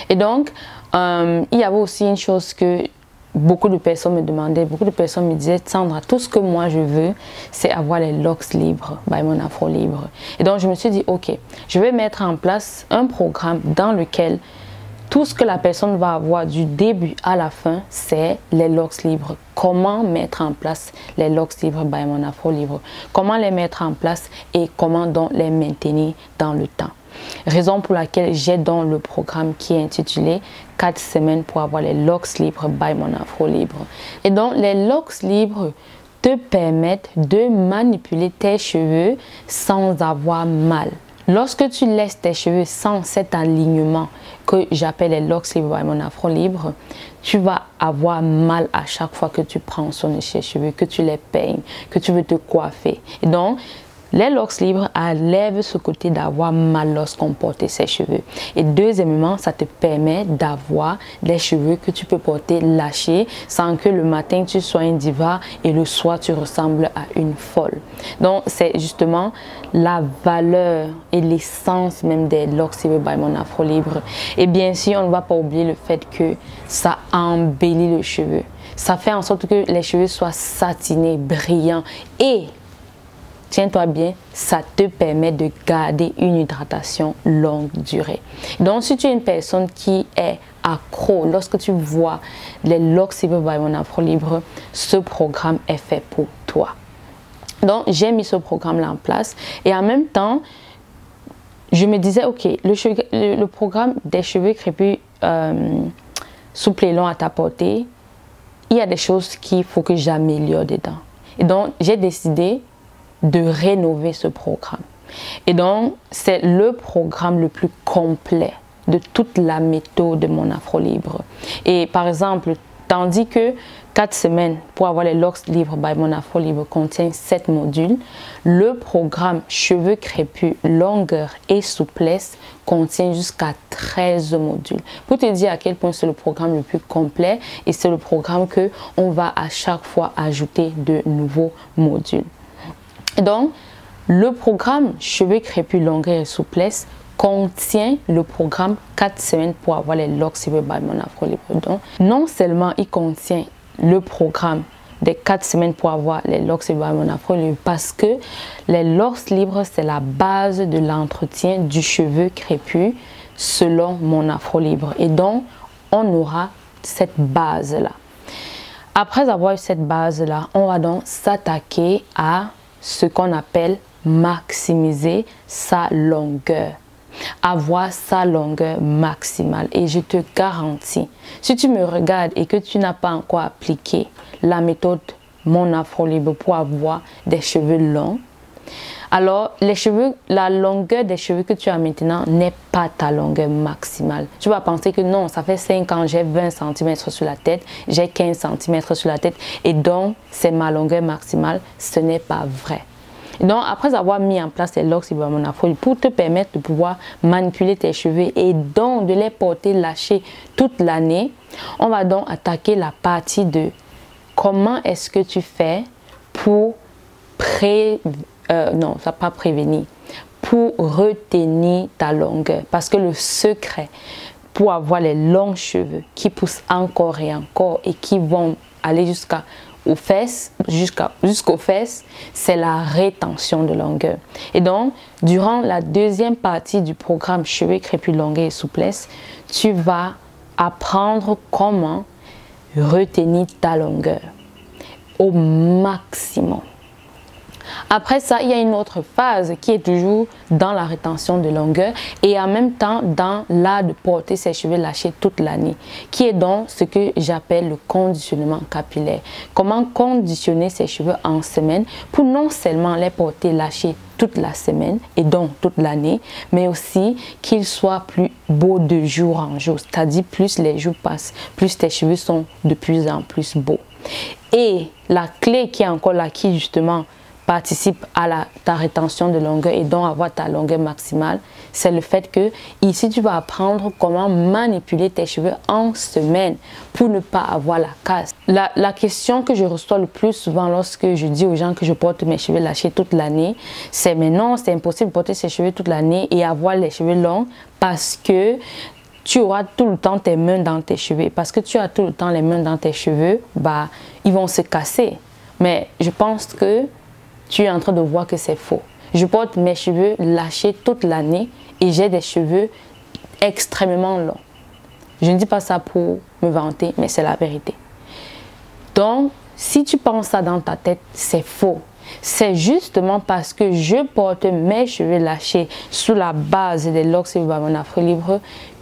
Et donc, il y avait aussi une chose que beaucoup de personnes me demandaient, beaucoup de personnes me disaient, Sandra, tout ce que moi je veux, c'est avoir les locks libres, by mon afro libre. Et donc, je me suis dit, ok, je vais mettre en place un programme dans lequel tout ce que la personne va avoir du début à la fin, c'est les locks libres. Comment mettre en place les locks libres by mon afro libre? Comment les mettre en place et comment donc les maintenir dans le temps? Raison pour laquelle j'ai donc le programme qui est intitulé 4 semaines pour avoir les locks libres by mon afro libre. Et donc les locks libres te permettent de manipuler tes cheveux sans avoir mal. Lorsque tu laisses tes cheveux sans cet alignement que j'appelle les locks libres by mon afro libre, tu vas avoir mal à chaque fois que tu prends soin de tes cheveux, que tu les peignes, que tu veux te coiffer. Et donc, les locks libres enlèvent ce côté d'avoir mal lorsqu'on porte ses cheveux. Et deuxièmement, ça te permet d'avoir des cheveux que tu peux porter lâchés sans que le matin tu sois une diva et le soir tu ressembles à une folle. Donc c'est justement la valeur et l'essence même des locks libres by mon afro libre. Et bien sûr, on ne va pas oublier le fait que ça embellit le cheveu. Ça fait en sorte que les cheveux soient satinés, brillants et tiens-toi bien, ça te permet de garder une hydratation longue durée. Donc, si tu es une personne qui est accro, lorsque tu vois les locks libres by mon afro libre, ce programme est fait pour toi. Donc, j'ai mis ce programme-là en place et en même temps, je me disais, ok, le programme des cheveux crépus souples et longs à ta portée, il y a des choses qu'il faut que j'améliore dedans. Et donc, j'ai décidé de rénover ce programme. Et donc, c'est le programme le plus complet de toute la méthode de mon afro libre. Et par exemple, tandis que 4 semaines pour avoir les locks libres by mon afro libre contient 7 modules, le programme cheveux crépus, longueur et souplesse contient jusqu'à 13 modules. Pour te dire à quel point c'est le programme le plus complet et c'est le programme que on va à chaque fois ajouter de nouveaux modules. Donc, le programme cheveux crépus, longueur et souplesse contient le programme 4 semaines pour avoir les locks libres by mon afro libre. Donc, non seulement il contient le programme des 4 semaines pour avoir les locks libres by mon afro libre, parce que les locks libres, c'est la base de l'entretien du cheveu crépus selon mon afro libre. Et donc, on aura cette base-là. Après avoir eu cette base-là, on va donc s'attaquer à ce qu'on appelle maximiser sa longueur, avoir sa longueur maximale. Et je te garantis, si tu me regardes et que tu n'as pas encore appliqué la méthode mon afro libre pour avoir des cheveux longs, alors la longueur des cheveux que tu as maintenant n'est pas ta longueur maximale. Tu vas penser que non, ça fait 5 ans, j'ai 20 cm sur la tête, j'ai 15 cm sur la tête et donc c'est ma longueur maximale. Ce n'est pas vrai. Donc après avoir mis en place les locks libres by mon afro pour te permettre de pouvoir manipuler tes cheveux et donc de les porter lâchés toute l'année, on va donc attaquer la partie de comment est-ce que tu fais pour pour retenir ta longueur. Parce que le secret pour avoir les longs cheveux qui poussent encore et encore et qui vont aller jusqu'aux fesses, c'est la rétention de longueur. Et donc, durant la deuxième partie du programme cheveux crépus, longueur et souplesse, tu vas apprendre comment retenir ta longueur au maximum. Après ça, il y a une autre phase qui est toujours dans la rétention de longueur et en même temps dans l'art de porter ses cheveux lâchés toute l'année, qui est donc ce que j'appelle le conditionnement capillaire. Comment conditionner ses cheveux en semaine pour non seulement les porter lâchés toute la semaine et donc toute l'année, mais aussi qu'ils soient plus beaux de jour en jour. C'est-à-dire plus les jours passent, plus tes cheveux sont de plus en plus beaux. Et la clé qui est encore là, qui justement participe à ta rétention de longueur et donc avoir ta longueur maximale, c'est le fait que ici tu vas apprendre comment manipuler tes cheveux en semaine pour ne pas avoir la casse. La question que je reçois le plus souvent lorsque je dis aux gens que je porte mes cheveux lâchés toute l'année, c'est mais non, c'est impossible de porter ses cheveux toute l'année et avoir les cheveux longs parce que tu auras tout le temps tes mains dans tes cheveux. Parce que tu as tout le temps les mains dans tes cheveux, bah, ils vont se casser. Mais je pense que tu es en train de voir que c'est faux. Je porte mes cheveux lâchés toute l'année et j'ai des cheveux extrêmement longs. Je ne dis pas ça pour me vanter, mais c'est la vérité. Donc, si tu penses ça dans ta tête, c'est faux. C'est justement parce que je porte mes cheveux lâchés sous la base des locks et mon afro libre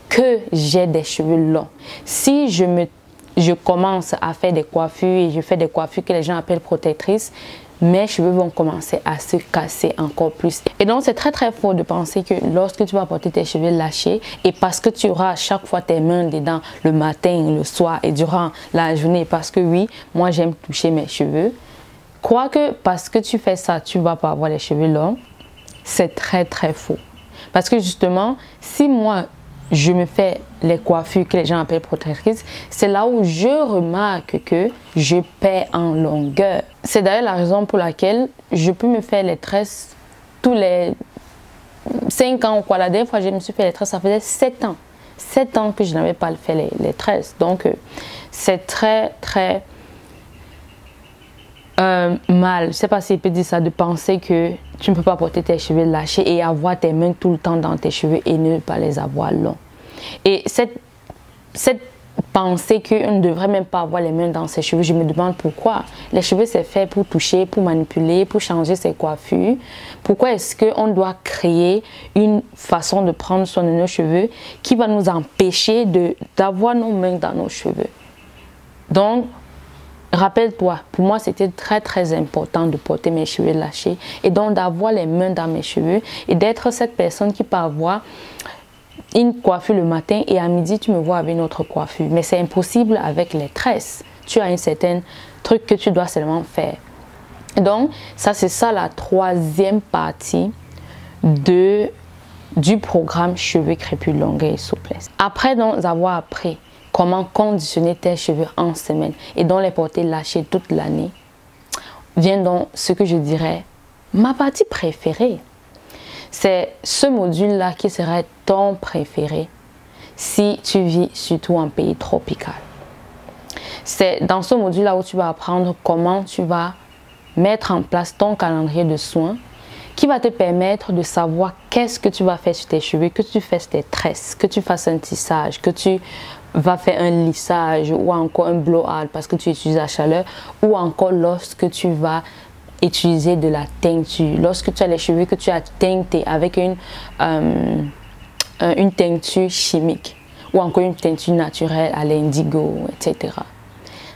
que j'ai des cheveux longs. Si je commence à faire des coiffures et je fais des coiffures que les gens appellent protectrices, mes cheveux vont commencer à se casser encore plus. Et donc, c'est très faux de penser que lorsque tu vas porter tes cheveux lâchés et parce que tu auras à chaque fois tes mains dedans le matin, le soir et durant la journée, parce que oui, moi j'aime toucher mes cheveux, crois que parce que tu fais ça, tu ne vas pas avoir les cheveux longs, c'est très faux. Parce que justement, si moi, je me fais les coiffures que les gens appellent protectrices, c'est là où je remarque que je perds en longueur. C'est d'ailleurs la raison pour laquelle je peux me faire les tresses tous les 5 ans ou quoi. La dernière fois que je me suis fait les tresses, ça faisait 7 ans. 7 ans que je n'avais pas fait les tresses. Donc, c'est très mal, je ne sais pas si je peux dire ça, de penser que tu ne peux pas porter tes cheveux lâchés et avoir tes mains tout le temps dans tes cheveux et ne pas les avoir longs. Et cette pensée qu'on ne devrait même pas avoir les mains dans ses cheveux, je me demande pourquoi. Les cheveux, c'est fait pour toucher, pour manipuler, pour changer ses coiffures. Pourquoi est-ce qu'on doit créer une façon de prendre soin de nos cheveux qui va nous empêcher d'avoir nos mains dans nos cheveux? Donc, rappelle-toi, pour moi, c'était très important de porter mes cheveux lâchés et donc d'avoir les mains dans mes cheveux et d'être cette personne qui peut avoir une coiffure le matin et à midi, tu me vois avec une autre coiffure. Mais c'est impossible avec les tresses. Tu as un certain truc que tu dois seulement faire. Donc, ça, c'est ça la troisième partie du programme cheveux crépus, longueur et souplesse. Après donc avoir appris comment conditionner tes cheveux en semaine et donc les porter lâchés toute l'année, vient donc ce que je dirais ma partie préférée. C'est ce module-là qui serait ton préféré si tu vis surtout en pays tropical. C'est dans ce module-là où tu vas apprendre comment tu vas mettre en place ton calendrier de soins qui va te permettre de savoir qu'est-ce que tu vas faire sur tes cheveux, que tu fasses tes tresses, que tu fasses un tissage, que tu vas faire un lissage ou encore un blowout parce que tu utilises la chaleur ou encore lorsque tu vas utiliser de la teinture. Lorsque tu as les cheveux que tu as teintés avec une teinture chimique ou encore une teinture naturelle à l'indigo, etc.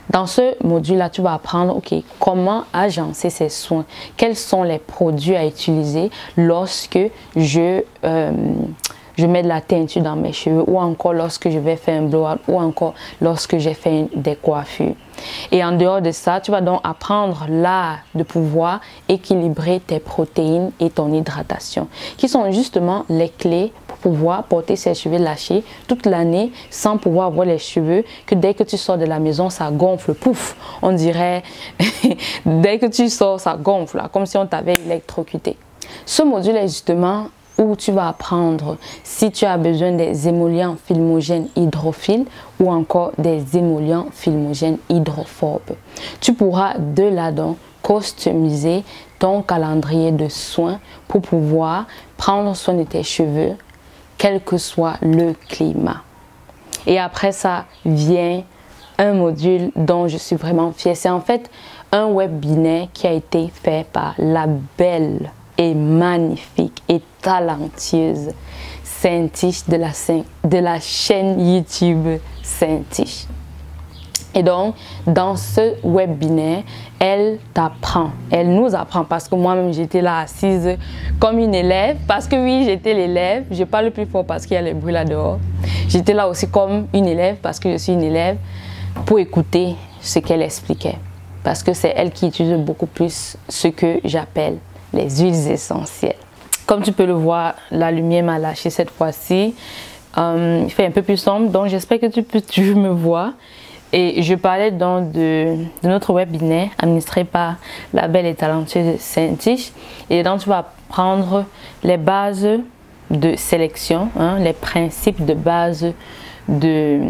Dans ce module-là, tu vas apprendre comment agencer ces soins. Quels sont les produits à utiliser lorsque je mets de la teinture dans mes cheveux ou encore lorsque je vais faire un blowout ou encore lorsque j'ai fait des coiffures. Et en dehors de ça, tu vas donc apprendre l'art de pouvoir équilibrer tes protéines et ton hydratation, qui sont justement les clés pour pouvoir porter ses cheveux lâchés toute l'année sans pouvoir avoir les cheveux que dès que tu sors de la maison, ça gonfle, pouf, on dirait, dès que tu sors, ça gonfle, là, comme si on t'avait électrocuté. Ce module est justement où tu vas apprendre si tu as besoin des émollients filmogènes hydrophiles ou encore des émollients filmogènes hydrophobes. Tu pourras de là-dedans customiser ton calendrier de soins pour pouvoir prendre soin de tes cheveux, quel que soit le climat. Et après ça vient un module dont je suis vraiment fière. C'est en fait un webinaire qui a été fait par la belle et magnifique et talentueuse Saint-Tiche de la chaîne YouTube Saint-Tiche. Et donc, dans ce webinaire, elle t'apprend, elle nous apprend, parce que moi-même, j'étais là assise comme une élève, parce que oui, j'étais l'élève, je parle plus fort parce qu'il y a les bruits là dehors. J'étais là aussi comme une élève, parce que je suis une élève, pour écouter ce qu'elle expliquait. Parce que c'est elle qui utilise beaucoup plus ce que j'appelle les huiles essentielles. Comme tu peux le voir, la lumière m'a lâché cette fois-ci. Il fait un peu plus sombre, donc j'espère que tu peux toujours me voir. Et je parlais donc de notre webinaire administré par la belle et talentueuse Saint-Tiche. Et donc, tu vas apprendre les bases de sélection, hein, les principes de base des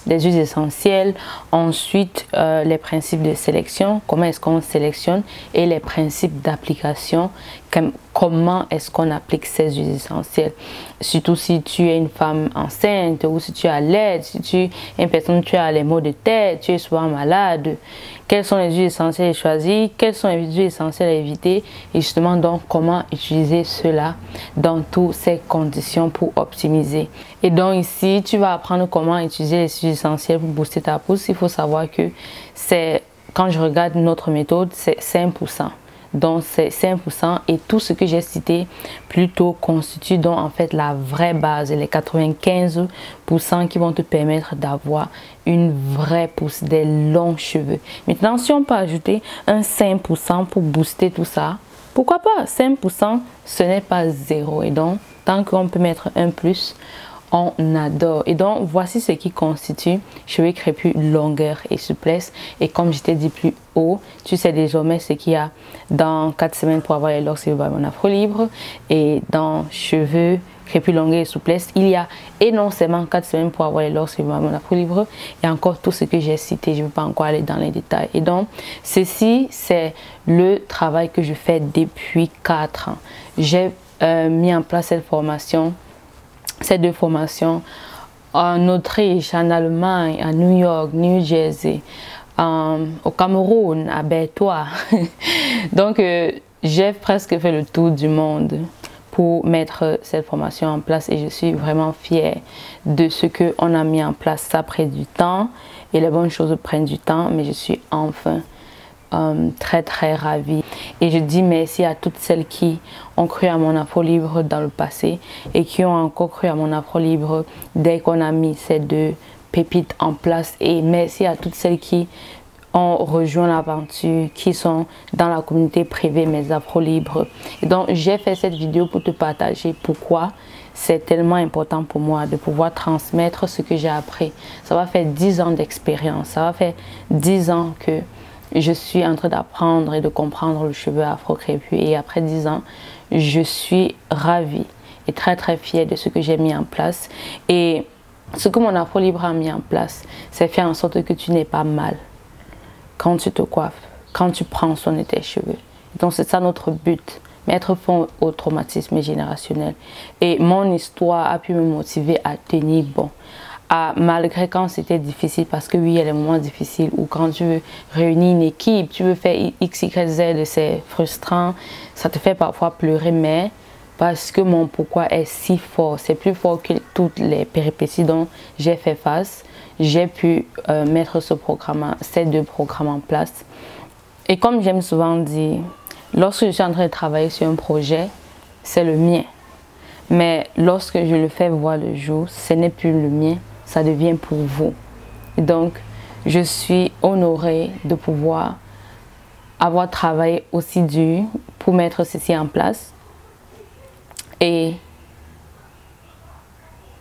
huiles essentielles. Ensuite, les principes de sélection, comment est-ce qu'on sélectionne, et les principes d'application, comment est-ce qu'on applique ces huiles essentielles. Surtout si tu es une femme enceinte, ou si tu es à l'aide, si tu es une personne qui a les maux de tête, tu es souvent malade. Quelles sont les huiles essentielles à choisir, quelles sont les huiles essentielles à éviter, et justement donc comment utiliser cela dans toutes ces conditions pour optimiser. Et donc ici, tu vas apprendre comment utiliser les huiles essentielles pour booster ta peau. Il faut savoir que c'est, quand je regarde notre méthode, c'est 5%. Donc c'est 5% et tout ce que j'ai cité plus tôt constitue donc en fait la vraie base, les 95% qui vont te permettre d'avoir une vraie pousse, des longs cheveux. Maintenant, si on peut ajouter un 5% pour booster tout ça, pourquoi pas? 5%, ce n'est pas zéro. Et donc, tant qu'on peut mettre un plus, on adore. Et donc, voici ce qui constitue cheveux crépus, longueur et souplesse. Et comme je t'ai dit plus haut, tu sais désormais ce qu'il y a dans 4 semaines pour avoir les locks et mon afro libre. Et dans cheveux crépus, longueur et souplesse, il y a et non seulement 4 semaines pour avoir les locks et mon afro libre. Et encore tout ce que j'ai cité, je ne vais pas encore aller dans les détails. Et donc, ceci, c'est le travail que je fais depuis 4 ans. J'ai mis en place cette formation. Ces 2 formations en Autriche, en Allemagne, à New York, New Jersey, au Cameroun, à Bertois. Donc, j'ai presque fait le tour du monde pour mettre cette formation en place et je suis vraiment fière de ce qu'on a mis en place. Ça prend du temps et les bonnes choses prennent du temps, mais je suis enfin très ravie. Et je dis merci à toutes celles qui ont cru à mon afro libre dans le passé et qui ont encore cru à mon afro libre dès qu'on a mis ces 2 pépites en place. Et merci à toutes celles qui ont rejoint l'aventure, qui sont dans la communauté privée Mes Afro Libres. Et donc j'ai fait cette vidéo pour te partager pourquoi c'est tellement important pour moi de pouvoir transmettre ce que j'ai appris. Ça va faire 10 ans d'expérience, ça va faire 10 ans que je suis en train d'apprendre et de comprendre le cheveu afro-crépus. Et après 10 ans, je suis ravie et très fière de ce que j'ai mis en place. Et ce que mon afro libre a mis en place, c'est faire en sorte que tu n'aies pas mal quand tu te coiffes, quand tu prends soin de tes cheveux. Donc c'est ça notre but, mettre fin au traumatisme générationnel. Et mon histoire a pu me motiver à tenir bon. Malgré quand c'était difficile, parce que oui, il y a des moments difficiles où quand tu veux réunir une équipe, tu veux faire X, Y, Z, c'est frustrant, ça te fait parfois pleurer, mais parce que mon pourquoi est si fort, c'est plus fort que toutes les péripéties dont j'ai fait face, j'ai pu mettre ces 2 programmes en place. Et comme j'aime souvent dire, lorsque je suis en train de travailler sur un projet, c'est le mien. Mais lorsque je le fais voir le jour, ce n'est plus le mien, ça devient pour vous. Et donc, je suis honorée de pouvoir avoir travaillé aussi dur pour mettre ceci en place. Et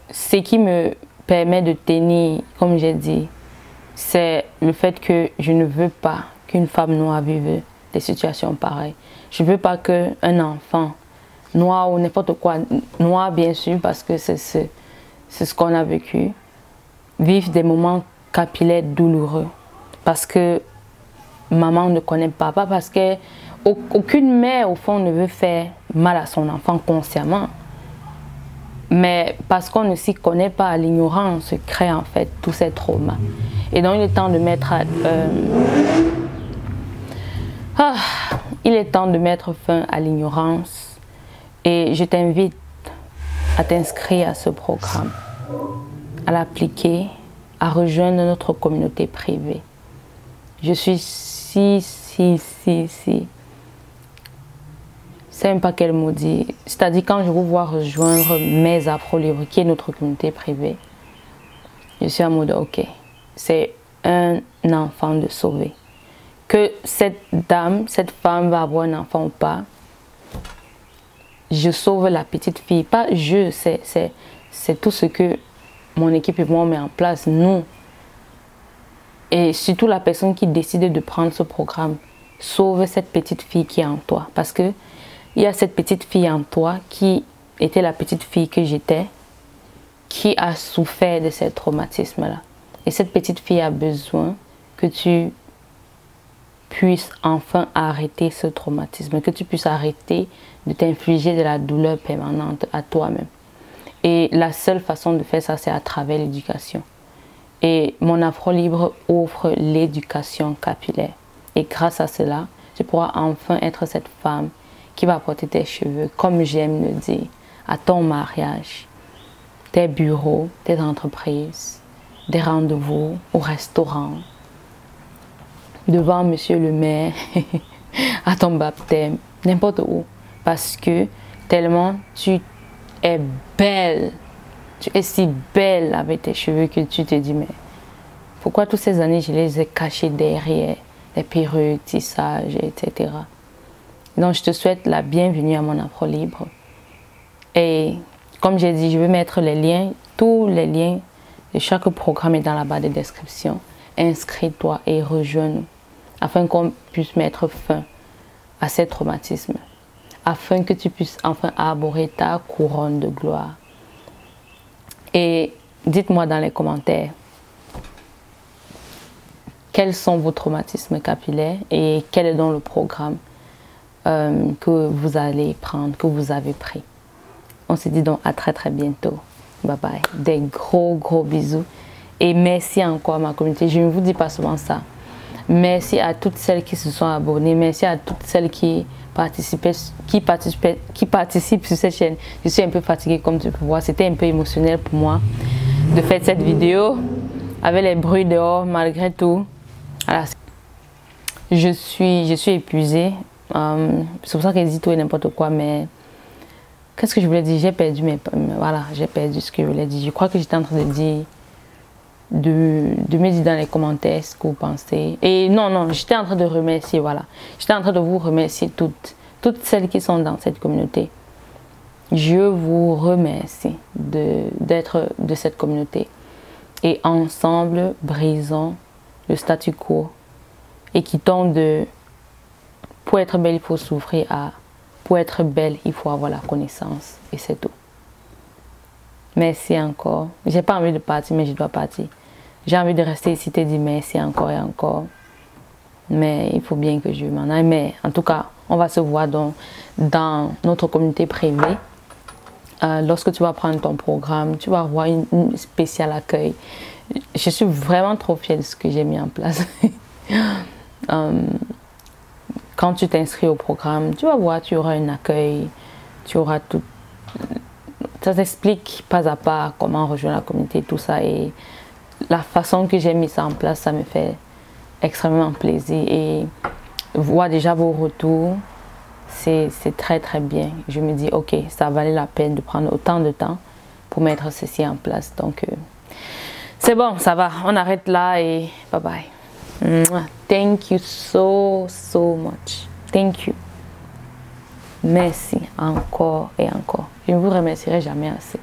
ce qui me permet de tenir, comme j'ai dit, c'est le fait que je ne veux pas qu'une femme noire vive des situations pareilles. Je ne veux pas qu'un enfant noir ou n'importe quoi, noir bien sûr, parce que c'est ce qu'on a vécu, vivre des moments capillaires douloureux. Parce que maman ne connaît pas, parce que aucune mère au fond ne veut faire mal à son enfant consciemment. Mais parce qu'on ne s'y connaît pas, l'ignorance crée en fait tous ces traumas. Et donc, il est temps de mettre il est temps de mettre fin à l'ignorance. Et je t'invite à t'inscrire à ce programme, à l'appliquer, à rejoindre notre communauté privée. Je suis c'est même pas quel mot dire. C'est-à-dire quand je vous vois rejoindre mes Afro-Libres, qui est notre communauté privée, je suis en mode ok, c'est un enfant de sauver. Que cette dame, cette femme va avoir un enfant ou pas, je sauve la petite fille. Pas je, c'est tout ce que mon équipe et moi on met en place, nous. Et surtout la personne qui décide de prendre ce programme, sauve cette petite fille qui est en toi. Parce que il y a cette petite fille en toi qui était la petite fille que j'étais, qui a souffert de ce traumatisme-là. Et cette petite fille a besoin que tu puisses enfin arrêter ce traumatisme, que tu puisses arrêter de t'infliger de la douleur permanente à toi-même. Et la seule façon de faire ça, c'est à travers l'éducation. Et mon Afro-Libre offre l'éducation capillaire. Et grâce à cela, tu pourras enfin être cette femme qui va porter tes cheveux, comme j'aime le dire, à ton mariage, tes bureaux, tes entreprises, des rendez-vous au restaurant, devant monsieur le maire, à ton baptême, n'importe où. Parce que tellement tu es belle, tu es si belle avec tes cheveux que tu te dis mais pourquoi toutes ces années je les ai cachés derrière les perruques, tissages, etc. Donc je te souhaite la bienvenue à mon Afro-Libre. Et comme j'ai dit, je vais mettre les liens, tous les liens de chaque programme est dans la barre de description. Inscris-toi et rejoins-nous afin qu'on puisse mettre fin à ces traumatismes, afin que tu puisses enfin arborer ta couronne de gloire. Et dites-moi dans les commentaires quels sont vos traumatismes capillaires et quel est donc le programme que vous allez prendre, que vous avez pris. On se dit donc à très bientôt. Bye bye. Des gros bisous. Et merci encore à ma communauté. Je ne vous dis pas souvent ça. Merci à toutes celles qui se sont abonnées. Merci à toutes celles qui participent sur cette chaîne. Je suis un peu fatiguée comme tu peux voir. C'était un peu émotionnel pour moi de faire cette vidéo avec les bruits dehors malgré tout. Voilà. Je suis épuisée. C'est pour ça qu'elle dit tout et n'importe quoi. Mais qu'est-ce que je voulais dire? J'ai perdu voilà, j'ai perdu ce que je voulais dire. Je crois que j'étais en train de dire de me dire dans les commentaires ce que vous pensez. Et non, j'étais en train de remercier, voilà. J'étais en train de vous remercier toutes celles qui sont dans cette communauté. Je vous remercie d'être de cette communauté. Et ensemble, brisons le statu quo. Et quittons de... Pour être belle, il faut souffrir à... Pour être belle, il faut avoir la connaissance. Et c'est tout. Merci encore. J'ai pas envie de partir, mais je dois partir. J'ai envie de rester ici, te dire merci encore et encore. Mais il faut bien que je m'en aille. Mais en tout cas, on va se voir dans notre communauté privée. Lorsque tu vas prendre ton programme, tu vas avoir une spéciale accueil. Je suis vraiment trop fière de ce que j'ai mis en place. Quand tu t'inscris au programme, tu vas voir, tu auras un accueil, tu auras tout. Ça t'explique pas à pas comment rejoindre la communauté, tout ça. Et la façon que j'ai mis ça en place, ça me fait extrêmement plaisir. Et voir déjà vos retours, c'est très bien. Je me dis, ok, ça valait la peine de prendre autant de temps pour mettre ceci en place. Donc, c'est bon, ça va. On arrête là et bye bye. Thank you so much. Thank you. Merci encore et encore. Je ne vous remercierai jamais assez.